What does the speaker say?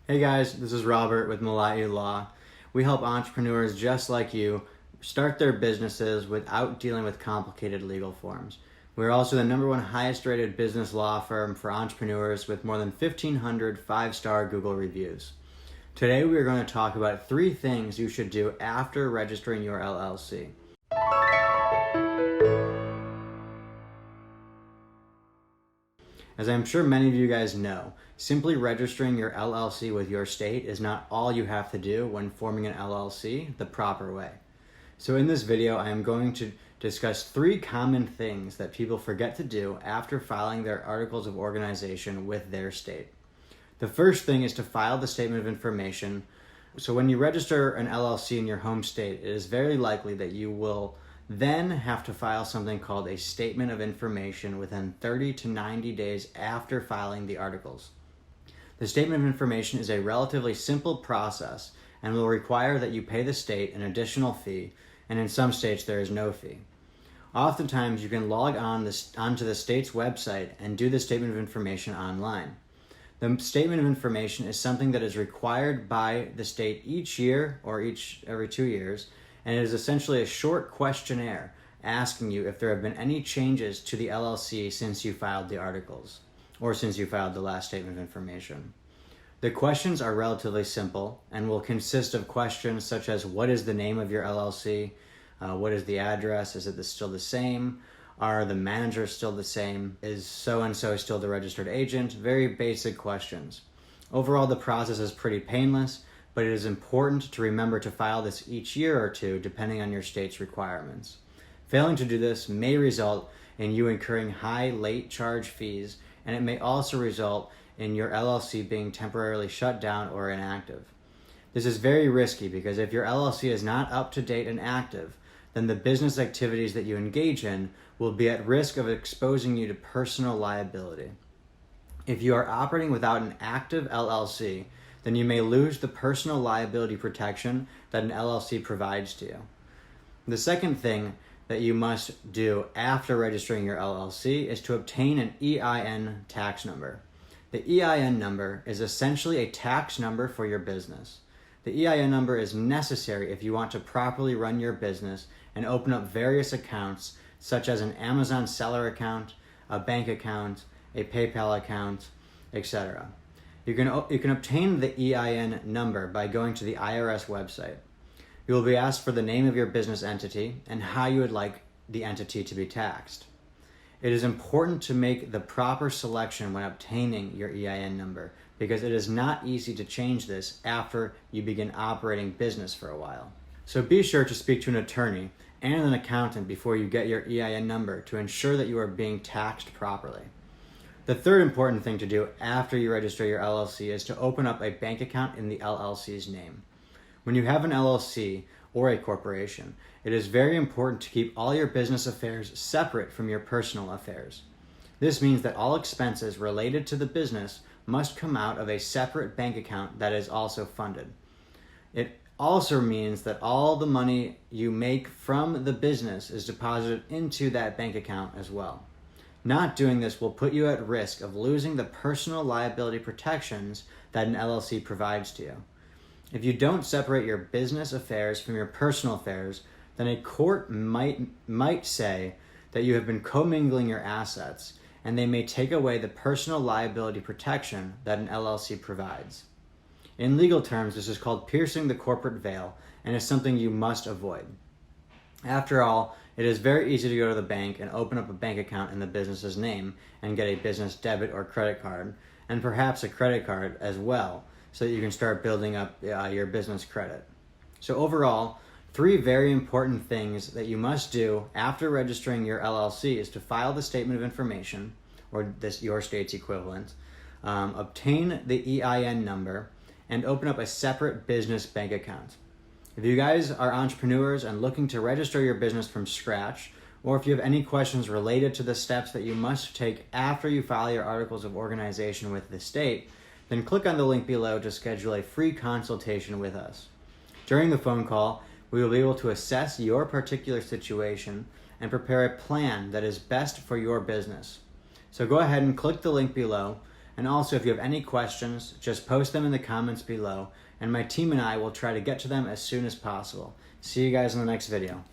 Hey guys, this is Robert with Malayu Law. We help entrepreneurs just like you start their businesses without dealing with complicated legal forms. We're also the #1 highest rated business law firm for entrepreneurs with more than 1,500 five-star Google reviews. Today we are going to talk about 3 things you should do after registering your LLC. As I'm sure many of you guys know, simply registering your LLC with your state is not all you have to do when forming an LLC the proper way. So in this video, I am going to discuss 3 common things that people forget to do after filing their articles of organization with their state. The first thing is to file the statement of information. So when you register an LLC in your home state, it is very likely that you will then have to file something called a statement of information within 30 to 90 days after filing the articles. The statement of information is a relatively simple process and will require that you pay the state an additional fee, and in some states there is no fee. Oftentimes you can log onto the state's website and do the statement of information online. The statement of information is something that is required by the state each year or every 2 years, and it is essentially a short questionnaire asking you if there have been any changes to the LLC since you filed the articles, or since you filed the last statement of information. The questions are relatively simple and will consist of questions such as, what is the name of your LLC? What is the address? Is it still the same? Are the managers still the same? Is so-and-so still the registered agent? Very basic questions. Overall, the process is pretty painless, but it is important to remember to file this each year or 2, depending on your state's requirements. Failing to do this may result in you incurring high late charge fees, and it may also result in your LLC being temporarily shut down or inactive. This is very risky because if your LLC is not up to date and active, then the business activities that you engage in will be at risk of exposing you to personal liability. If you are operating without an active LLC, then you may lose the personal liability protection that an LLC provides to you. The second thing that you must do after registering your LLC is to obtain an EIN tax number. The EIN number is essentially a tax number for your business. The EIN number is necessary if you want to properly run your business and open up various accounts, such as an Amazon seller account, a bank account, a PayPal account, etc. You can obtain the EIN number by going to the IRS website. You will be asked for the name of your business entity and how you would like the entity to be taxed. It is important to make the proper selection when obtaining your EIN number because it is not easy to change this after you begin operating business for a while. So be sure to speak to an attorney and an accountant before you get your EIN number to ensure that you are being taxed properly. The third important thing to do after you register your LLC is to open up a bank account in the LLC's name. When you have an LLC or a corporation, it is very important to keep all your business affairs separate from your personal affairs. This means that all expenses related to the business must come out of a separate bank account that is also funded. It also means that all the money you make from the business is deposited into that bank account as well. Not doing this will put you at risk of losing the personal liability protections that an LLC provides to you. If you don't separate your business affairs from your personal affairs, then a court might say that you have been commingling your assets, and they may take away the personal liability protection that an LLC provides. In legal terms, this is called piercing the corporate veil and is something you must avoid. After all, it is very easy to go to the bank and open up a bank account in the business's name and get a business debit or credit card, and perhaps a credit card as well, so that you can start building up your business credit. So overall, 3 very important things that you must do after registering your LLC is to file the statement of information, or your state's equivalent, obtain the EIN number, and open up a separate business bank account. If you guys are entrepreneurs and looking to register your business from scratch, or if you have any questions related to the steps that you must take after you file your articles of organization with the state, then click on the link below to schedule a free consultation with us. During the phone call, we will be able to assess your particular situation and prepare a plan that is best for your business. So go ahead and click the link below And also, if you have any questions, just post them in the comments below, and my team and I will try to get to them as soon as possible. See you guys in the next video.